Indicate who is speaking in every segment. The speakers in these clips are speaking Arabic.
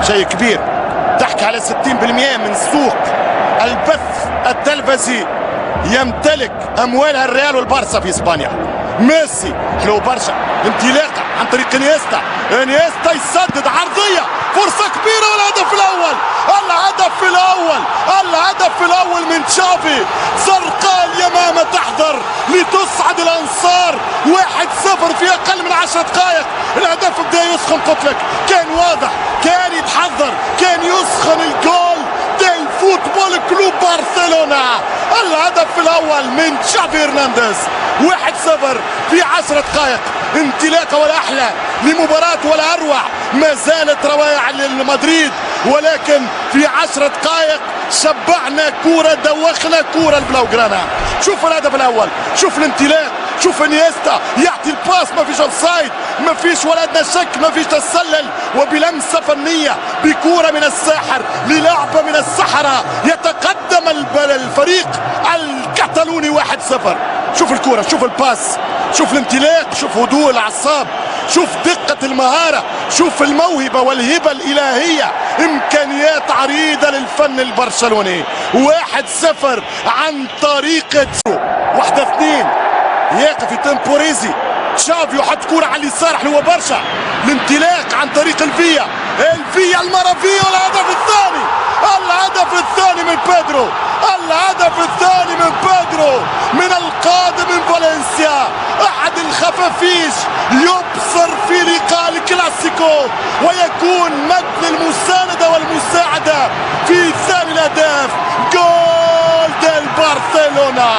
Speaker 1: شيء كبير. تحكي على 60% من سوق البث التلفزي يمتلك اموالها الريال والبارسا في اسبانيا. ميسي حلو برشا، انطلاقه عن طريق انيستا يسدد عرضيه، فرصه كبيره والهدف الاول. الهدف الاول من تشافي. زرقاء اليمامه تحضر لتصعد الانصار 1-0 في اقل من 10 دقائق. الهدف بدا يسخن، قلت لك كان واضح، كان يتحضر، كان يسخن الجول ديل فوتبول كلوب برشلونة. الهدف الاول من تشافي هرنانديز 1-0 في 10 دقائق. انطلاقه ولا احلى لمباراه ولا اروع. ما زالت روايع لمدريد، ولكن في 10 دقائق شبعنا كوره، دوخنا كوره البلاوغرانا. شوف الهدف الاول، شوف الانطلاق، شوف انيستا يعطي الباس، ما فيش اوفسايد، ما فيش ولا ادنى شك، ما فيش تسلل، وبلمسه فنيه بكوره من الساحر للعبه من السحره يتقدم الفريق الكتالوني 1-0. شوف الكوره، شوف الباس، شوف الانطلاق، شوف هدوء الاعصاب، شوف دقة المهارة، شوف الموهبة والهبة الإلهية. إمكانيات عريضة للفن البرشلوني. 1-0 عن طريقة 1-2 يقف تمبوريزي. تشافي يحط كرة على اليسار حلوة برشا. الانطلاق عن طريق الفيا المرافيا، والهدف الثاني. الهدف الثاني من بيدرو. الهدف الثاني من بيدرو من القادم من فالنسيا. أحد الخفافيش يبصر في لقاء الكلاسيكو ويكون مد المساندة والمساعدة في ثاني الأهداف. جول ديل برشلونة.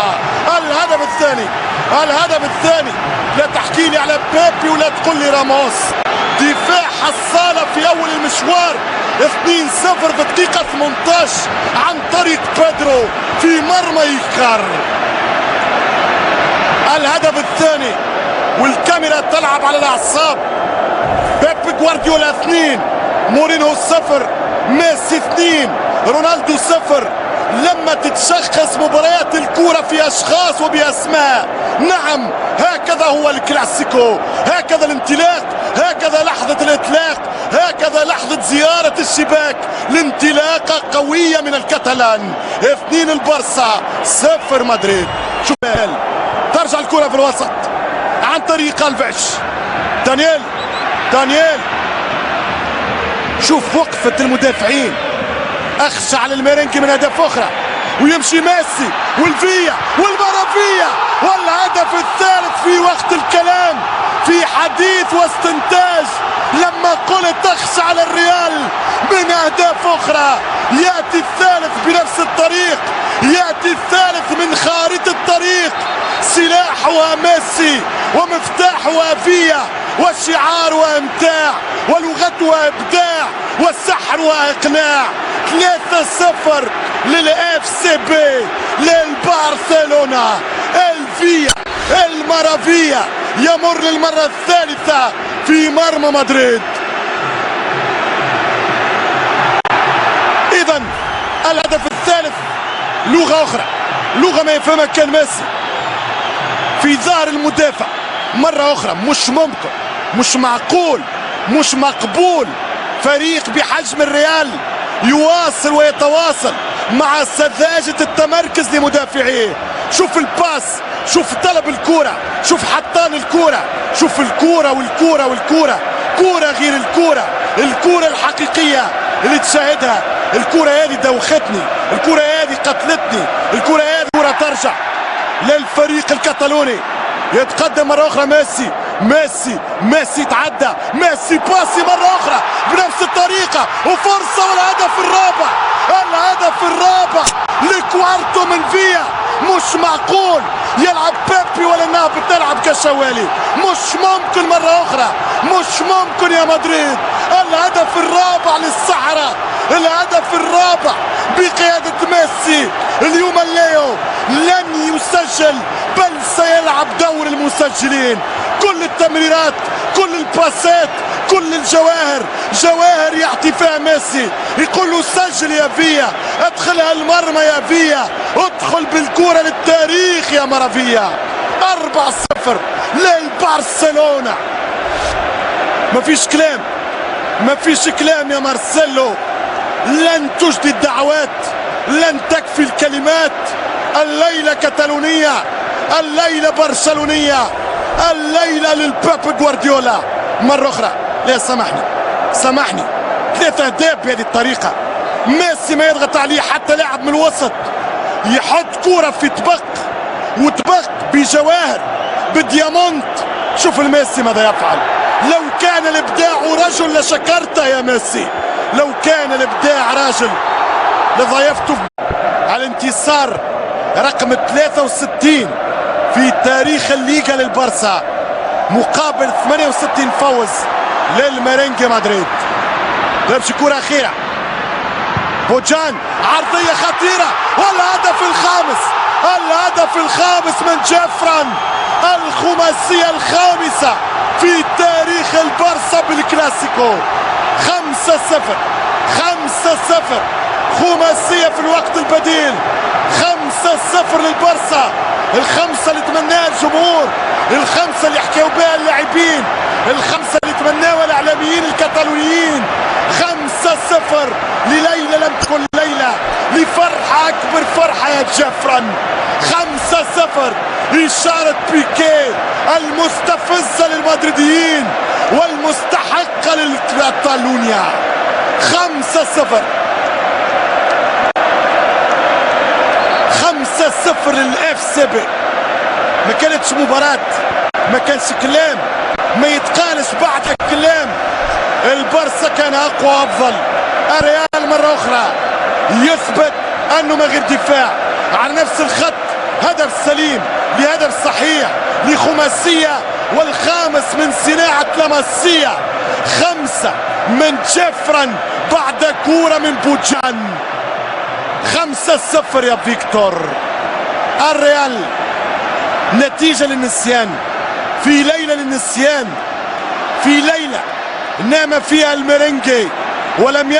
Speaker 1: الهدف الثاني. لا تحكي لي على بيبي ولا تقول لي راموس. دفاع حصالة في أول المشوار. 2-0 في الدقيقة 18 عن طريق بيدرو في مرمى إيكار. الهدف الثاني والكاميرا تلعب على الأعصاب. بيب جوارديولا 2، مورينو 0، ميسي 2، رونالدو 0. لما تتشخص مباريات الكورة في أشخاص وبأسماء، نعم هكذا هو الكلاسيكو، هكذا الانطلاق، هكذا لحظة الإطلاق، هكذا لحظة زيارة الشباك. الانطلاقة قوية من الكتالان. 2 البارسا، 0 مدريد. شوف ترجع الكرة في الوسط عن طريق الفيش. دانييل شوف وقفة المدافعين. اخشى على الميرينكي من اهداف اخرى، ويمشي ميسي والفيا والمرافيا. والهدف الثالث في وقت الكلام، في حديث واستنتاج. لما قلت اخشى على الريال من اهداف اخرى، ياتي الثالث بنفس الطريق، ياتي الثالث من خارطة الطريق. سلاحها ميسي ومفتاحها فيا، وشعارها امتاع، ولغتها ابداع، وسحرها اقناع. 3-0 للاف سي بي، للبرشلونة. الفيا المرافيا يمر للمرة الثالثة في مرمى مدريد. إذن الهدف الثالث لغة أخرى، لغة ما يفهمها كان ميسي في ظهر المدافع. مرة أخرى مش ممكن، مش معقول، مش مقبول فريق بحجم الريال يواصل ويتواصل مع سذاجة التمركز لمدافعيه. شوف الباس، شوف طلب الكرة، شوف حطان الكرة، شوف الكرة والكرة والكرة. كرة غير الكرة الحقيقية اللي تشاهدها. الكرة هذه دوختني، الكرة هذه قتلتني، الكرة هذه كرة ترجع للفريق الكتالوني. يتقدم مرة أخرى ميسي يتعدى، ميسي باسي مرة أخرى بنفس الطريقة، وفرصة الهدف الرابع لكوارتو من فيا. مش معقول يلعب بيبي ولا نابي تلعب كشوالي. مش ممكن مرة أخرى، مش ممكن يا مدريد. الهدف الرابع للسحرة، الهدف الرابع بقيادة ميسي. اليوم الليو لن يسجل، بل سيلعب دور المسجلين. كل التمريرات، كل الباسات، كل جواهر يعطي فيها ميسي. يقول له سجل يا فيا، ادخلها المرمى يا فيا، ادخل بالكرة للتاريخ يا مرافيا. 4-0 للبرشلونة. مفيش كلام، ما فيش كلام يا مارسيلو، لن تجدي الدعوات، لن تكفي الكلمات. الليلة كتالونية، الليلة برشلونية، الليلة للبيب جوارديولا. مرة أخرى لا سامحني 3 أهداف بهذه الطريقة. ميسي ما يضغط عليه حتى لاعب من الوسط، يحط كرة في طبق وطبق بجواهر بديامونت. شوف الميسي ماذا يفعل. لو كان الابداع رجل لشكرته يا ميسي، لو كان الابداع راجل لضيفته على الانتصار رقم 63 في تاريخ الليغا للبرسا مقابل 68 فوز للميرينجي مدريد. لعبش كرة أخيرة، بوجان عرضية خطيرة والهدف الخامس، الهدف الخامس من جيفران، الخماسية الخامسة في تاريخ البرسا بالكلاسيكو. 5-0 خماسية في الوقت البديل، 5-0 للبرسا. الخمسة اللي تمناها الجمهور، الخمسة اللي حكاوا بها اللاعبين، الخمسة اللي تمناها الإعلاميين الكتالونيين. 5-0 لليلة لم تكن ليلة، لفرحة أكبر فرحة يا جيفران. 5-0 إشارة بيكي المستفزة للمدريديين والمستحقة للكتالونيا. 5-0 للاف سي بي. ما كانتش مباراة، ما كانش كلام، ما يتقالش بعد كلام. البرسا كان اقوى وافضل. الريال مرة اخرى يثبت انه ما غير دفاع على نفس الخط. هدف سليم لهدف صحيح لخماسية، والخامس من صناعة لاماسيا. 5 من جيفران بعد كورة من بوجان. 5-0 يا فيكتور. الريال نتيجة للنسيان، في ليلة للنسيان، في ليلة نام فيها الميرينجي ولم